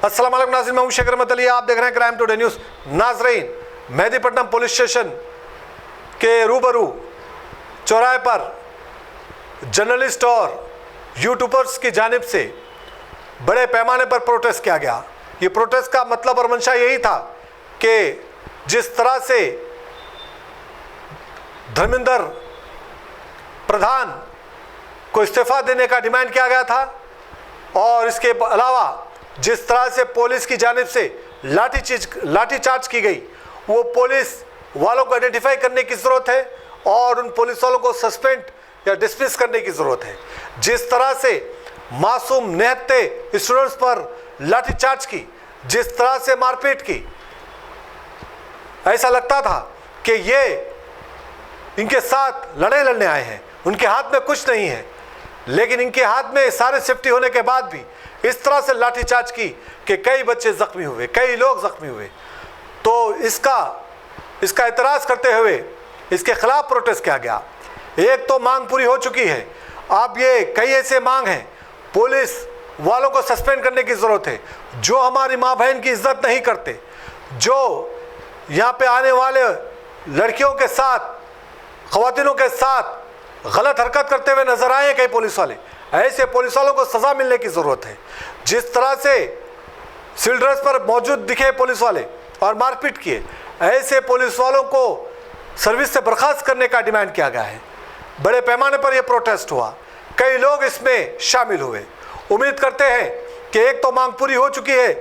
अस्सलाम वालेकुम नाज़रीन, मैं हूं शेख रहमत अली। आप देख रहे हैं क्राइम टुडे न्यूज़। नाज़रीन, मेहदीपट्टनम पुलिस स्टेशन के रूबरू चौराहे पर जर्नलिस्ट और यूट्यूबर्स की जानिब से बड़े पैमाने पर प्रोटेस्ट किया गया। ये प्रोटेस्ट का मतलब और मंशा यही था कि जिस तरह से धर्मेंद्र प्रधान को इस्तीफा देने का डिमांड किया गया था और इसके अलावा जिस तरह से पुलिस की जानिब से लाठीचार्ज की गई, वो पुलिस वालों को आइडेंटिफाई करने की ज़रूरत है और उन पुलिस वालों को सस्पेंड या डिसमिस करने की ज़रूरत है। जिस तरह से मासूम निहत्ते स्टूडेंट्स पर लाठीचार्ज की, जिस तरह से मारपीट की, ऐसा लगता था कि ये इनके साथ लड़ाई लड़ने आए हैं, उनके हाथ में कुछ नहीं है। लेकिन इनके हाथ में सारे सेफ्टी होने के बाद भी इस तरह से लाठीचार्ज की कि कई बच्चे ज़ख्मी हुए, कई लोग ज़ख्मी हुए। तो इसका एतराज़ करते हुए इसके ख़िलाफ़ प्रोटेस्ट किया गया। एक तो मांग पूरी हो चुकी है, अब ये कई ऐसे मांग हैं। पुलिस वालों को सस्पेंड करने की ज़रूरत है जो हमारी माँ बहन की इज्जत नहीं करते, जो यहाँ पे आने वाले लड़कियों के साथ, ख़वातीनों के साथ गलत हरकत करते हुए नजर आए हैं कई पुलिस वाले। ऐसे पुलिस वालों को सज़ा मिलने की ज़रूरत है। जिस तरह से सिविल ड्रेस पर मौजूद दिखे पुलिस वाले और मारपीट किए, ऐसे पुलिस वालों को सर्विस से बर्खास्त करने का डिमांड किया गया है। बड़े पैमाने पर यह प्रोटेस्ट हुआ, कई लोग इसमें शामिल हुए। उम्मीद करते हैं कि एक तो मांग पूरी हो चुकी है,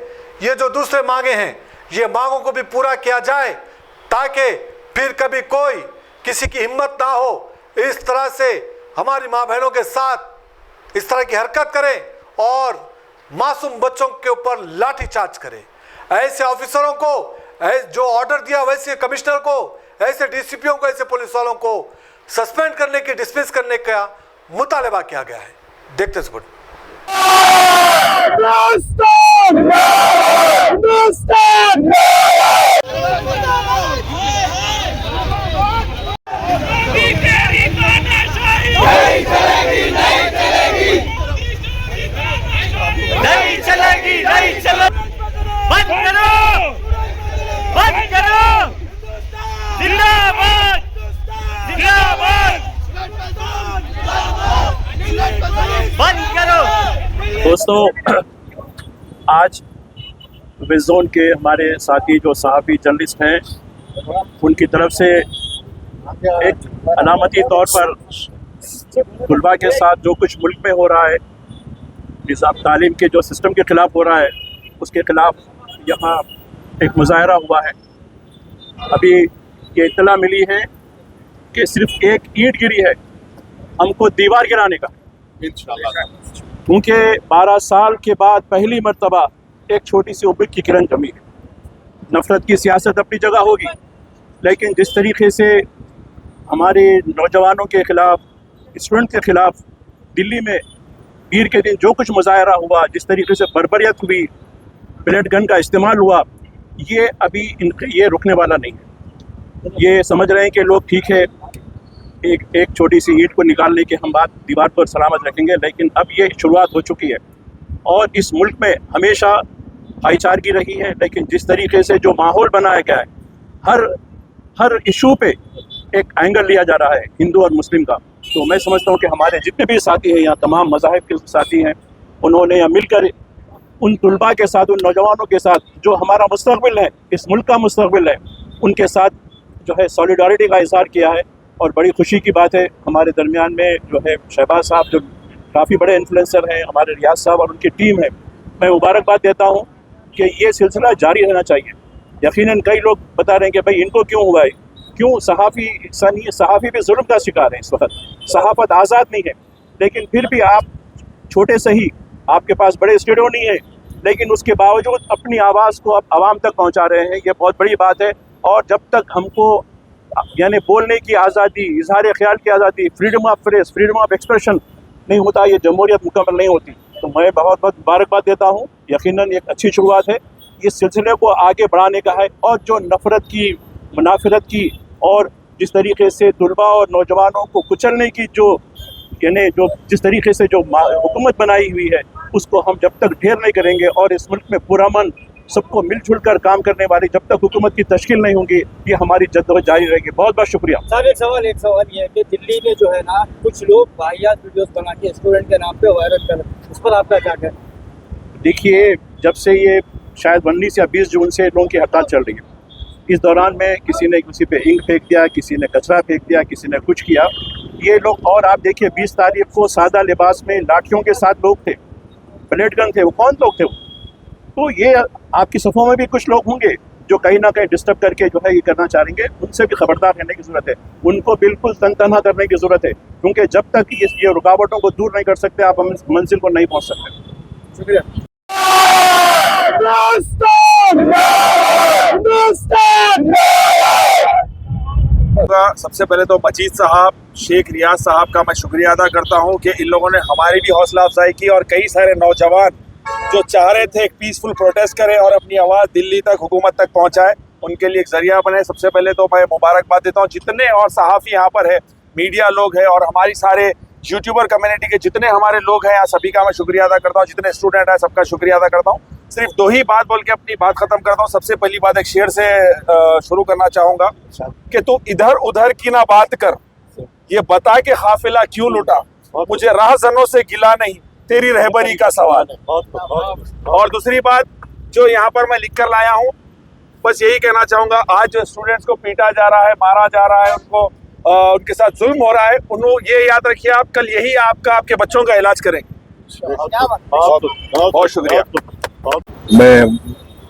ये जो दूसरे मांगे हैं, ये मांगों को भी पूरा किया जाए ताकि फिर कभी कोई किसी की हिम्मत ना हो इस तरह से हमारी माँ बहनों के साथ इस तरह की हरकत करें और मासूम बच्चों के ऊपर लाठीचार्ज करें। ऐसे ऑफिसरों को, जो ऑर्डर दिया वैसे कमिश्नर को, ऐसे डीसीपीओ को, ऐसे पुलिस वालों को सस्पेंड करने की, डिसमिस करने का मुतालबा किया गया है। देखते हैं। बंद करो, जिंदाबाद, जिंदाबाद, बंद करो। दोस्तों, आज वेस्ट जोन के हमारे साथी जो सहाफ़ी जर्नलिस्ट हैं, उनकी तरफ से एक अलामती तौर पर तलबा के साथ जो कुछ मुल्क में हो रहा है, निज़ाम तालीम के जो सिस्टम के ख़िलाफ़ हो रहा है, उसके ख़िलाफ़ यहाँ एक मुज़ाहरा हुआ है। अभी ये इत्तला मिली है कि सिर्फ एक ईंट गिरी है हमको दीवार गिराने का, क्योंकि 12 साल के बाद पहली मर्तबा एक छोटी सी उम्मीद की किरण जमी है। नफ़रत की सियासत अपनी जगह होगी, लेकिन जिस तरीके से हमारे नौजवानों के ख़िलाफ़, स्टूडेंट के ख़िलाफ़ दिल्ली में पीर के दिन जो कुछ मुज़ाहरा हुआ, जिस तरीके से बर्बरियत हुई, पेलेट गन का इस्तेमाल हुआ, ये अभी ये रुकने वाला नहीं है। ये समझ रहे हैं कि लोग ठीक है, एक छोटी सी ईंट को निकालने के हम बात दीवार पर सलामत रखेंगे, लेकिन अब ये शुरुआत हो चुकी है। और इस मुल्क में हमेशा भाईचारगी रही है, लेकिन जिस तरीके से जो माहौल बनाया गया है, हर इशू पे एक एंगल लिया जा रहा है हिंदू और मुस्लिम का, तो मैं समझता हूँ कि हमारे जितने भी साथी हैं यहाँ, तमाम मज़ाहिब के साथी हैं, उन्होंने यहाँ मिलकर उन तलबा के साथ, उन नौजवानों के साथ, जो हमारा मुस्तक़बिल है, इस मुल्क का मुस्तक़बिल है, उनके साथ जो है सॉलिडारिटी का इज़हार किया है। और बड़ी खुशी की बात है, हमारे दरमियान में जो है शहबाज साहब जो काफ़ी बड़े इन्फ्लुएंसर हैं, हमारे रियाज साहब और उनकी टीम है, मैं मुबारकबाद देता हूँ कि ये सिलसिला जारी रहना चाहिए। यकीनन कई लोग बता रहे हैं कि भाई इनको क्यों हुआ है, क्यों सहाफ़ी भी जुल्म का शिकार है। इस वक्त सहाफ़त आज़ाद नहीं है, लेकिन फिर भी आप छोटे सही, आपके पास बड़े स्टूडियो नहीं है, लेकिन उसके बावजूद अपनी आवाज़ को आप आवाम तक पहुंचा रहे हैं, ये बहुत बड़ी बात है। और जब तक हमको यानी बोलने की आज़ादी, इजहार ख्याल की आज़ादी, freedom of press, freedom of expression नहीं होता, ये जमहूरियत मुकम्मल नहीं होती। तो मैं बहुत बहुत मुबारकबाद देता हूँ। यकीनन एक अच्छी शुरुआत है, इस सिलसिले को आगे बढ़ाने का है। और जो नफ़रत की, मुनाफरत की और जिस तरीके से तलबा और नौजवानों को कुचलने की जो जिस तरीके से जो हुकूमत बनाई हुई है, उसको हम जब तक ढेर नहीं करेंगे और इस मुल्क में पूरा मन सबको मिलजुल कर काम करने वाली जब तक हुकूमत की तश्कील नहीं होगी, ये हमारी जद्दोजहद जारी रहेगी। बहुत बहुत शुक्रिया। सर एक सवाल ये है कि दिल्ली में जो है ना कुछ लोग वाहियात वीडियोस बना के स्टूडेंट के नाम पे वायरल कर रहे हैं, उस पर आपका क्या कहना है? देखिए, जब से ये शायद 19 या 20 जून से लोगों की हड़ताल चल रही है, इस दौरान में किसी ने किसी पे इंक फेंक दिया, किसी ने कचरा फेंक दिया, किसी ने कुछ किया, ये लोग। और आप देखिए 20 तारीख को सादा लिबास में लाठियों के साथ लोग थे, ब्लेड गन थे, वो कौन लोग थे वो? तो ये आपकी सफ़ों में भी कुछ लोग होंगे जो कहीं ना कहीं डिस्टर्ब करके जो है ये करना चाहेंगे, उनसे भी खबरदार रहने की ज़रूरत है। उनको बिल्कुल तनतनहा करने की ज़रूरत है, क्योंकि जब तक ये रुकावटों को दूर नहीं कर सकते आप मंजिल को नहीं पहुँच सकते। शुक्रिया। सबसे पहले तो मजीद साहब, शेख रियाज साहब का मैं शुक्रिया अदा करता हूं कि इन लोगों ने हमारी भी हौसला अफजाई की और कई सारे नौजवान जो चाह रहे थे एक पीसफुल प्रोटेस्ट करें और अपनी आवाज़ दिल्ली तक, हुकूमत तक पहुंचाए, उनके लिए एक जरिया बने। सबसे पहले तो मैं मुबारकबाद देता हूं जितने और सहाफ़ी यहाँ पर है, मीडिया लोग हैं और हमारी सारे यूट्यूबर कम्युनिटी के जितने हमारे लोग हैं यहाँ, सभी का मैं शुक्रिया अदा करता हूँ। जितने स्टूडेंट हैं सबका शुक्रिया अदा करता हूँ। सिर्फ 2 ही बात बोल के अपनी बात ख़त्म करता हूँ। सबसे पहली बात एक शेर से शुरू करना चाहूँगा कि तू इधर उधर की ना बात कर, ये बता के काफिला क्यों लुटा, मुझे राहजनों से गिला नहीं, तेरी रहबरी का सवाल है। और दूसरी बात जो यहाँ पर मैं लिख कर लाया हूँ, बस यही कहना चाहूँगा, आज जो स्टूडेंट्स को पीटा जा रहा है, मारा जा रहा है, उनको उनके साथ जुल्म हो रहा है, उन्होंने ये याद रखिए आप कल यही आपके बच्चों का इलाज करेंगे। बहुत शुक्रिया। मैं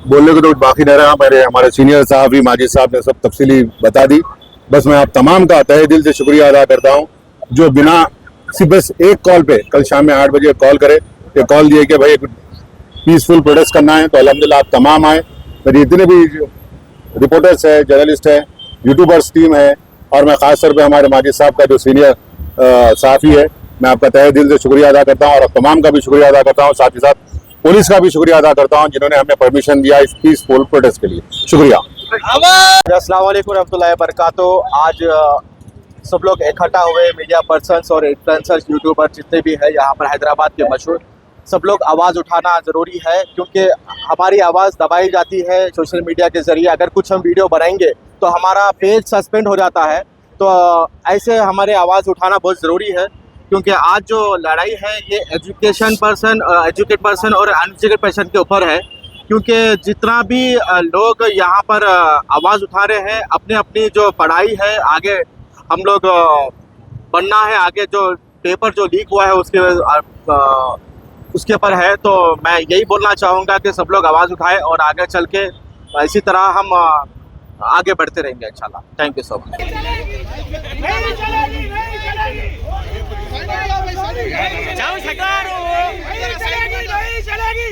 बोलने को तो बाकी नहीं रहा, हमारे सीनियर साहब भी, माजिद साहब ने सब तफसीली बता दी। बस मैं आप तमाम का तहे दिल से शुक्रिया अदा करता हूँ जो बिना सिर्फ बस एक कॉल पे कल शाम में 8 बजे कॉल करे, ये कॉल दिए कि भाई पीसफुल प्रोटेस्ट करना है, तो अल्हम्दुलिल्लाह आप तमाम आए। मेरी जितने भी रिपोर्टर्स है, जर्नलिस्ट है, यूट्यूबर्स टीम है, और मैं ख़ास तौर पे हमारे माजिद साहब का जो सीनियर सहाफ़ी है, मैं आपका तहे दिल से शुक्रिया अदा करता हूँ और आप तमाम का भी शुक्रिया अदा करता हूँ। साथ ही साथ पुलिस का भी शुक्रिया अदा करता हूँ जिन्होंने हमें परमिशन दिया इस पीसफुल प्रोटेस्ट के लिए। शुक्रिया। अस्सलाम वालेकुम रहमतुल्लाहि व बरकातुहू। आज सब लोग इकट्ठा हुए, मीडिया पर्सन्स और इन्फ्लुएंसर्स, यूट्यूबर जितने भी है यहाँ पर हैदराबाद के मशहूर, सब लोग आवाज़ उठाना ज़रूरी है क्योंकि हमारी आवाज़ दबाई जाती है सोशल मीडिया के ज़रिए। अगर कुछ हम वीडियो बनाएंगे तो हमारा पेज सस्पेंड हो जाता है, तो ऐसे हमारे आवाज़ उठाना बहुत ज़रूरी है क्योंकि आज जो लड़ाई है ये एजुकेटेड पर्सन और अनएजुकेटेड पर्सन के ऊपर है। क्योंकि जितना भी लोग यहाँ पर आवाज़ उठा रहे हैं, अपनी अपनी जो पढ़ाई है आगे हम लोग बनना है, आगे जो पेपर जो लीक हुआ है उसके ऊपर है। तो मैं यही बोलना चाहूँगा कि सब लोग आवाज़ उठाएं और आगे चल के इसी तरह हम आगे बढ़ते रहेंगे इंशाल्लाह। Thank you so much. जाओ सरकार नहीं चलेगी, जाओ नहीं चलेगी।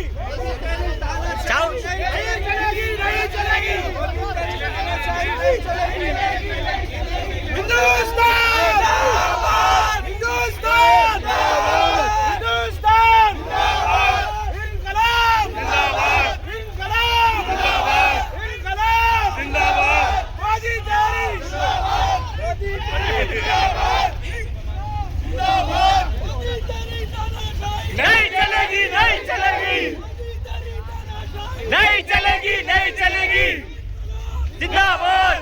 हिंदुस्तान हिंदुस्तान हिंदुस्तान इनकलाब जिंदाबाद, इनकलाब जिंदाबाद, जिंदाबाद बाजी जारी जिंदाबाद, जिंदाबाद जिंदाबाद। नहीं चलेगी, नहीं चलेगी, नहीं चलेगी, नहीं चलेगी। जिंदाबाद,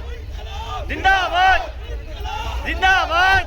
जिंदाबाद, जिंदाबाद।